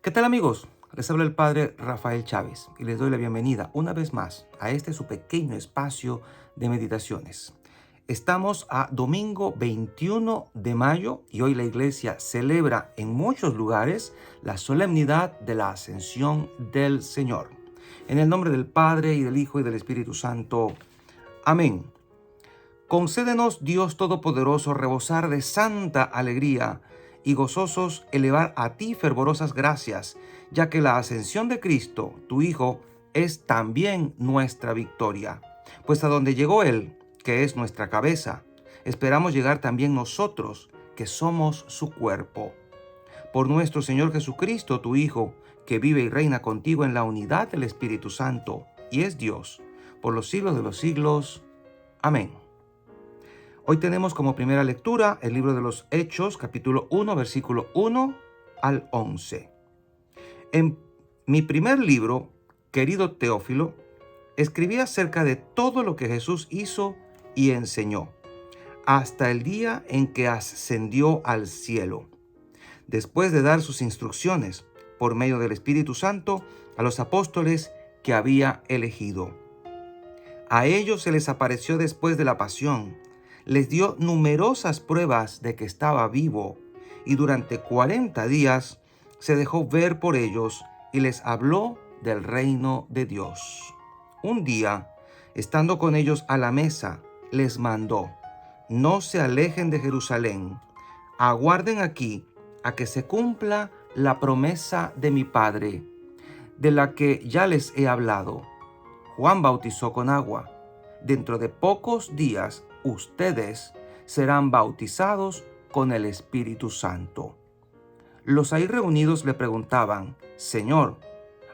¿Qué tal amigos? Les habla el Padre Rafael Chávez y les doy la bienvenida una vez más a este su pequeño espacio de meditaciones. Estamos a domingo 21 de mayo y hoy la iglesia celebra en muchos lugares la solemnidad de la Ascensión del Señor. En el nombre del Padre y del Hijo y del Espíritu Santo. Amén. Concédenos, Dios Todopoderoso, rebosar de santa alegría y gozosos elevar a ti fervorosas gracias, ya que la ascensión de Cristo, tu Hijo, es también nuestra victoria. Pues a donde llegó Él, que es nuestra cabeza, esperamos llegar también nosotros, que somos su cuerpo. Por nuestro Señor Jesucristo, tu Hijo, que vive y reina contigo en la unidad del Espíritu Santo, y es Dios, por los siglos de los siglos. Amén. Hoy tenemos como primera lectura el libro de los Hechos, capítulo 1, versículo 1 al 11. En mi primer libro, querido Teófilo, escribí acerca de todo lo que Jesús hizo y enseñó, hasta el día en que ascendió al cielo, después de dar sus instrucciones por medio del Espíritu Santo a los apóstoles que había elegido. A ellos se les apareció después de la pasión, les dio numerosas pruebas de que estaba vivo, y durante 40 días se dejó ver por ellos y les habló del reino de Dios. Un día, estando con ellos a la mesa, les mandó: no se alejen de Jerusalén, aguarden aquí a que se cumpla la promesa de mi Padre, de la que ya les he hablado. Juan bautizó con agua. Dentro de pocos días ustedes serán bautizados con el Espíritu Santo. Los ahí reunidos le preguntaban: Señor,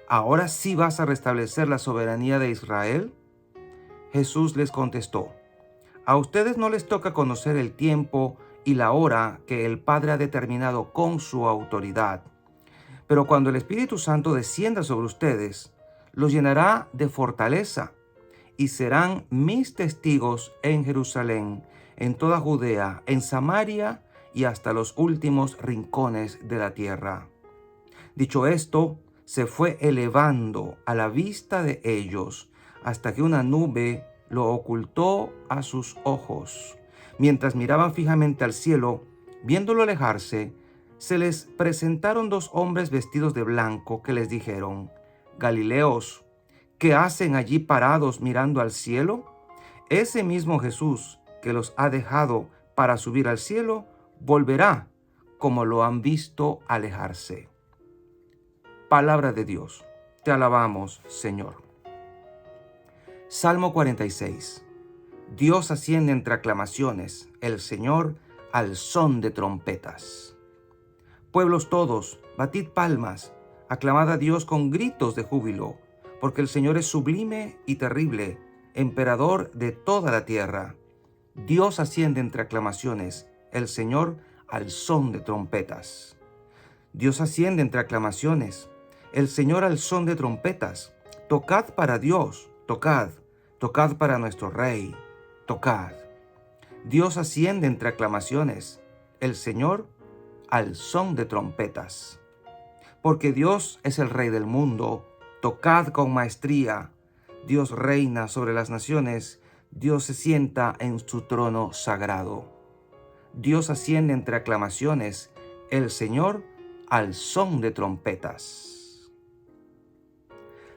¿ahora sí vas a restablecer la soberanía de Israel? Jesús les contestó: a ustedes no les toca conocer el tiempo y la hora que el Padre ha determinado con su autoridad. Pero cuando el Espíritu Santo descienda sobre ustedes, los llenará de fortaleza y serán mis testigos en Jerusalén, en toda Judea, en Samaria y hasta los últimos rincones de la tierra. Dicho esto, se fue elevando a la vista de ellos hasta que una nube lo ocultó a sus ojos. Mientras miraban fijamente al cielo, viéndolo alejarse, se les presentaron dos hombres vestidos de blanco que les dijeron: Galileos, ¿qué hacen allí parados mirando al cielo? Ese mismo Jesús que los ha dejado para subir al cielo, volverá como lo han visto alejarse. Palabra de Dios. Te alabamos, Señor. Salmo 46. Dios asciende entre aclamaciones, el Señor al son de trompetas. Pueblos todos, batid palmas, aclamad a Dios con gritos de júbilo, porque el Señor es sublime y terrible, emperador de toda la tierra. Dios asciende entre aclamaciones, el Señor al son de trompetas. Dios asciende entre aclamaciones, el Señor al son de trompetas. Tocad para Dios, tocad, tocad para nuestro Rey, tocad. Dios asciende entre aclamaciones, el Señor al son de trompetas. Porque Dios es el Rey del mundo, tocad con maestría. Dios reina sobre las naciones, Dios se sienta en su trono sagrado. Dios asciende entre aclamaciones, el Señor al son de trompetas.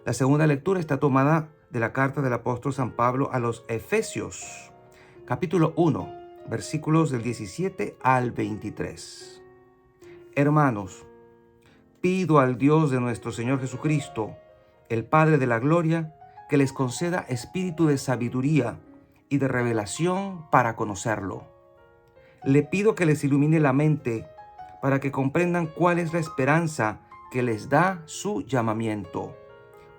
La segunda lectura está tomada de la carta del apóstol San Pablo a los Efesios, capítulo 1, versículos del 17 al 23. Hermanos, pido al Dios de nuestro Señor Jesucristo, el Padre de la gloria, que les conceda espíritu de sabiduría y de revelación para conocerlo. Le pido que les ilumine la mente para que comprendan cuál es la esperanza que les da su llamamiento,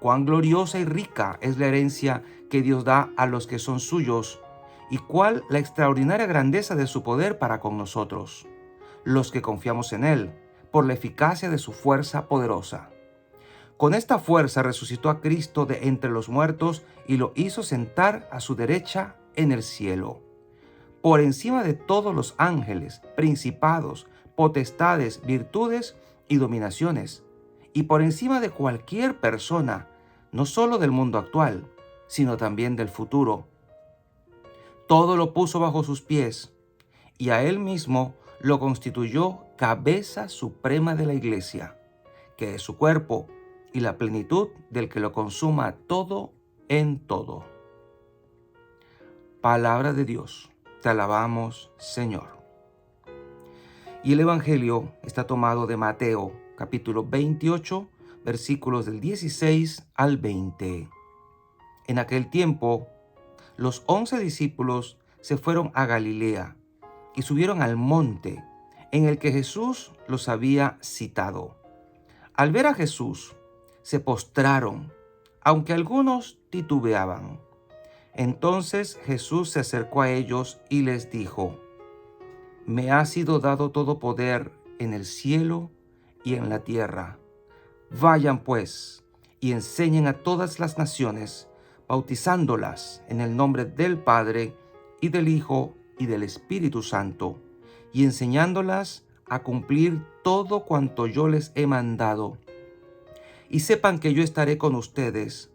cuán gloriosa y rica es la herencia que Dios da a los que son suyos, y cuál la extraordinaria grandeza de su poder para con nosotros, los que confiamos en Él, por la eficacia de su fuerza poderosa. Con esta fuerza resucitó a Cristo de entre los muertos y lo hizo sentar a su derecha en el cielo, por encima de todos los ángeles, principados, potestades, virtudes y dominaciones, y por encima de cualquier persona, no solo del mundo actual, sino también del futuro. Todo lo puso bajo sus pies y a él mismo lo constituyó cabeza suprema de la iglesia, que es su cuerpo y la plenitud del que lo consuma todo en todo. Palabra de Dios, te alabamos, Señor. Y el Evangelio está tomado de Mateo, capítulo 28, versículos del 16 al 20. En aquel tiempo, los 11 discípulos se fueron a Galilea y subieron al monte en el que Jesús los había citado. Al ver a Jesús, se postraron, aunque algunos titubeaban. Entonces Jesús se acercó a ellos y les dijo: Me ha sido dado todo poder en el cielo y en la tierra. Vayan pues y enseñen a todas las naciones, bautizándolas en el nombre del Padre y del Hijo y del Espíritu Santo, y enseñándolas a cumplir todo cuanto yo les he mandado. Y sepan que yo estaré con ustedes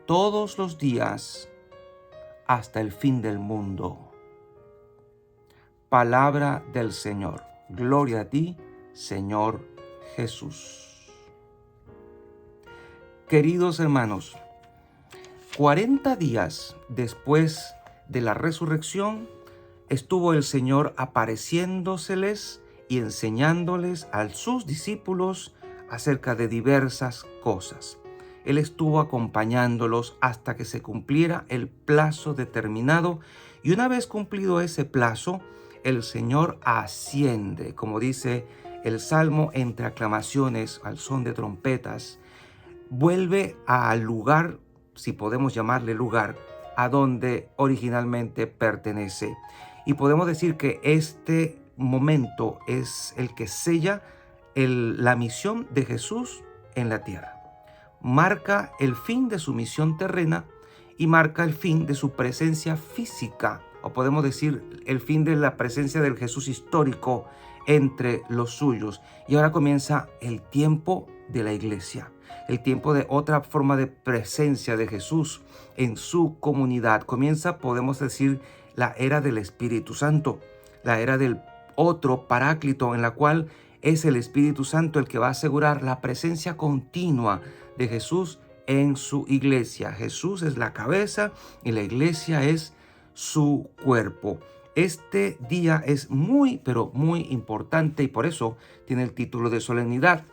todos los días hasta el fin del mundo. Palabra del Señor. Gloria a ti, Señor Jesús. Queridos hermanos, 40 días después de la resurrección, estuvo el Señor apareciéndoseles y enseñándoles a sus discípulos acerca de diversas cosas. Él estuvo acompañándolos hasta que se cumpliera el plazo determinado, y una vez cumplido ese plazo, el Señor asciende, como dice el Salmo, entre aclamaciones al son de trompetas. Vuelve al lugar, si podemos llamarle lugar, a donde originalmente pertenece. Y podemos decir que este momento es el que sella la misión de Jesús en la tierra. Marca el fin de su misión terrena y marca el fin de su presencia física, o podemos decir el fin de la presencia del Jesús histórico entre los suyos. Y ahora comienza el tiempo de la iglesia, el tiempo de otra forma de presencia de Jesús en su comunidad. Comienza, podemos decir, la era del Espíritu Santo, la era del otro Paráclito, en la cual es el Espíritu Santo el que va a asegurar la presencia continua de Jesús en su iglesia. Jesús es la cabeza y la iglesia es su cuerpo. Este día es muy, pero muy importante, y por eso tiene el título de solemnidad.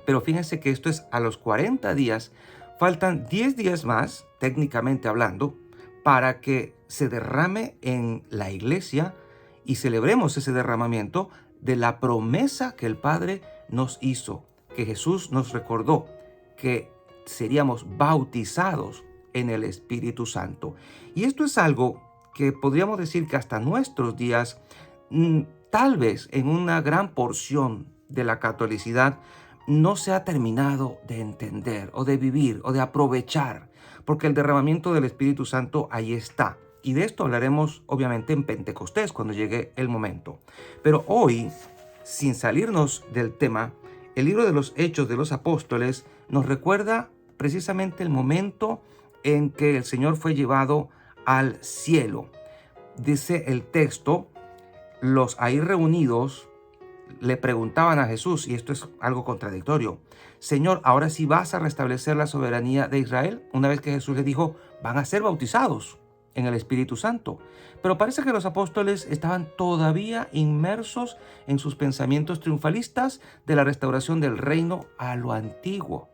Pero fíjense que esto es a los 40 días. Faltan 10 días más, técnicamente hablando, para que se derrame en la iglesia y celebremos ese derramamiento de la promesa que el Padre nos hizo, que Jesús nos recordó, que seríamos bautizados en el Espíritu Santo. Y esto es algo que podríamos decir que hasta nuestros días, tal vez en una gran porción de la catolicidad, no se ha terminado de entender o de vivir o de aprovechar, porque el derramamiento del Espíritu Santo ahí está. Y de esto hablaremos obviamente en Pentecostés cuando llegue el momento. Pero hoy, sin salirnos del tema, el libro de los Hechos de los Apóstoles nos recuerda precisamente el momento en que el Señor fue llevado al cielo. Dice el texto, los ahí reunidos le preguntaban a Jesús, y esto es algo contradictorio: Señor, ¿ahora sí vas a restablecer la soberanía de Israel? Una vez que Jesús les dijo, van a ser bautizados en el Espíritu Santo. Pero parece que los apóstoles estaban todavía inmersos en sus pensamientos triunfalistas de la restauración del reino a lo antiguo,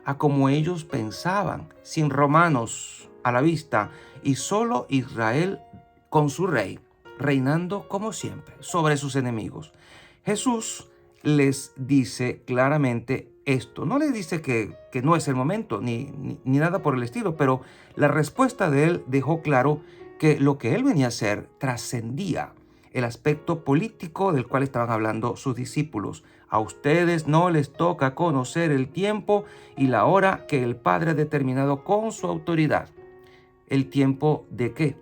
a como ellos pensaban, sin romanos a la vista y solo Israel con su rey, reinando como siempre sobre sus enemigos. Jesús les dice claramente esto. No les dice que no es el momento, ni nada por el estilo, pero la respuesta de él dejó claro que lo que él venía a hacer trascendía el aspecto político del cual estaban hablando sus discípulos. A ustedes no les toca conocer el tiempo y la hora que el Padre ha determinado con su autoridad. ¿El tiempo de qué?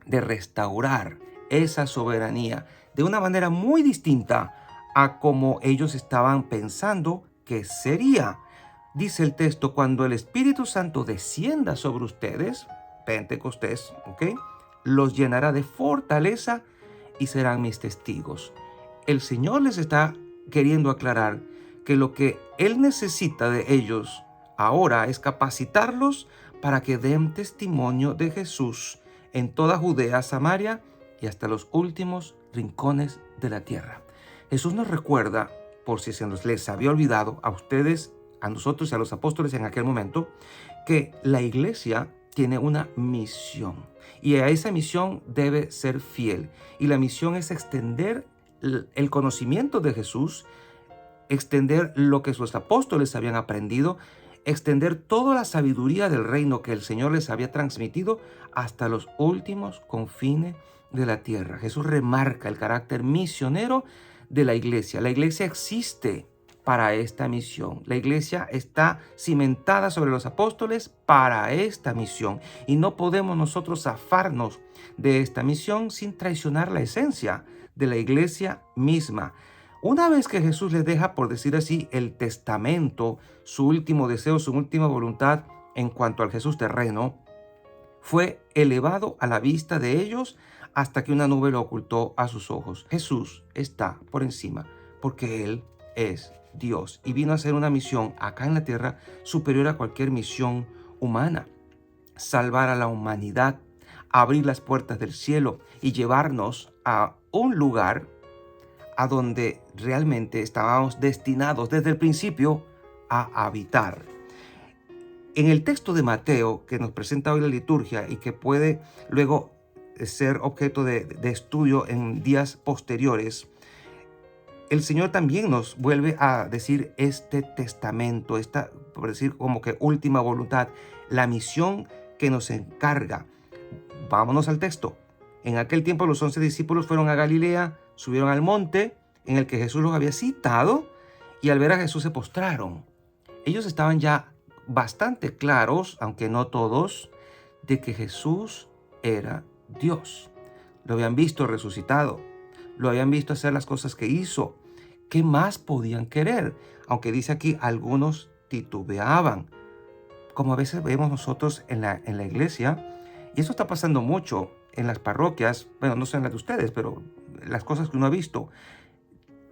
De restaurar esa soberanía de una manera muy distinta a como ellos estaban pensando que sería. dice el texto, cuando el Espíritu Santo descienda sobre ustedes, Pentecostés, ¿ok? Los llenará de fortaleza y serán mis testigos. El Señor les está queriendo aclarar que lo que Él necesita de ellos ahora es capacitarlos para que den testimonio de Jesús en toda Judea, Samaria y hasta los últimos rincones de la tierra. Jesús nos recuerda, por si se nos les había olvidado a ustedes, a nosotros y a los apóstoles en aquel momento, que la iglesia tiene una misión y a esa misión debe ser fiel. Y la misión es extender el conocimiento de Jesús, extender lo que sus apóstoles habían aprendido, extender toda la sabiduría del reino que el Señor les había transmitido hasta los últimos confines de la tierra. Jesús remarca el carácter misionero de la iglesia. La iglesia existe para esta misión. La iglesia está cimentada sobre los apóstoles para esta misión y no podemos nosotros zafarnos de esta misión sin traicionar la esencia de la iglesia misma. Una vez que Jesús les deja, por decir así, el testamento, su último deseo, su última voluntad en cuanto al Jesús terreno, fue elevado a la vista de ellos hasta que una nube lo ocultó a sus ojos. Jesús está por encima porque Él es Dios y vino a hacer una misión acá en la tierra superior a cualquier misión humana. Salvar a la humanidad, abrir las puertas del cielo y llevarnos a un lugar a donde realmente estábamos destinados desde el principio a habitar. En el texto de Mateo que nos presenta hoy la liturgia y que puede luego ser objeto de estudio en días posteriores, el Señor también nos vuelve a decir este testamento, esta, por decir como que última voluntad, la misión que nos encarga. Vámonos al texto. En aquel tiempo los 11 discípulos fueron a Galilea, subieron al monte en el que Jesús los había citado y al ver a Jesús se postraron. Ellos estaban ya bastante claros, aunque no todos, de que Jesús era Dios. Lo habían visto resucitado, lo habían visto hacer las cosas que hizo. ¿Qué más podían querer? Aunque dice aquí, algunos titubeaban, como a veces vemos nosotros en la iglesia, y eso está pasando mucho en las parroquias, bueno, no sé en las de ustedes, pero las cosas que uno ha visto,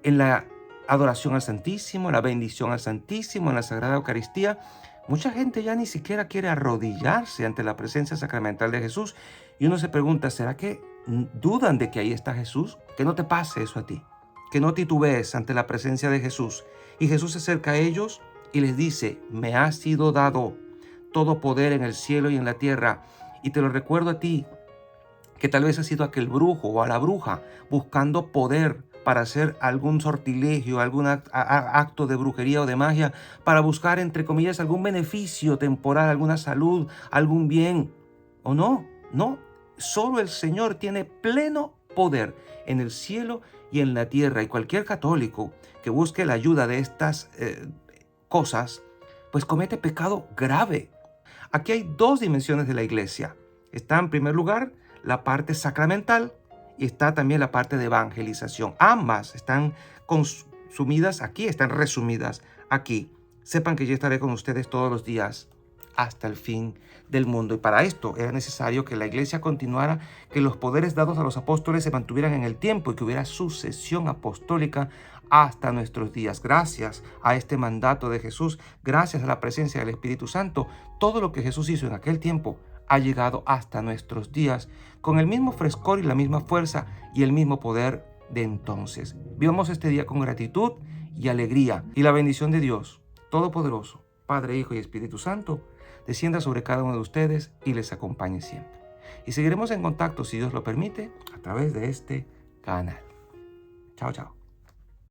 en la adoración al Santísimo, la bendición al Santísimo, en la Sagrada Eucaristía, mucha gente ya ni siquiera quiere arrodillarse ante la presencia sacramental de Jesús. Y uno se pregunta, ¿será que dudan de que ahí está Jesús? Que no te pase eso a ti, que no titubees ante la presencia de Jesús. Y Jesús se acerca a ellos y les dice, me ha sido dado todo poder en el cielo y en la tierra. Y te lo recuerdo a ti, que tal vez has sido aquel brujo o a la bruja buscando poder para hacer algún sortilegio, algún acto de brujería o de magia, para buscar, entre comillas, algún beneficio temporal, alguna salud, algún bien. ¿O no? No. Solo el Señor tiene pleno poder en el cielo y en la tierra. Y cualquier católico que busque la ayuda de estas cosas, pues comete pecado grave. Aquí hay dos dimensiones de la iglesia. Está en primer lugar la parte sacramental y está también la parte de evangelización. Ambas están consumidas aquí, están resumidas aquí. Sepan que yo estaré con ustedes todos los días hasta el fin del mundo. Y para esto era necesario que la iglesia continuara, que los poderes dados a los apóstoles se mantuvieran en el tiempo y que hubiera sucesión apostólica hasta nuestros días. Gracias a este mandato de Jesús, gracias a la presencia del Espíritu Santo, todo lo que Jesús hizo en aquel tiempo ha llegado hasta nuestros días con el mismo frescor y la misma fuerza y el mismo poder de entonces. Vivamos este día con gratitud y alegría, y la bendición de Dios Todopoderoso, Padre, Hijo y Espíritu Santo, descienda sobre cada uno de ustedes y les acompañe siempre. Y seguiremos en contacto, si Dios lo permite, a través de este canal. Chao, chao.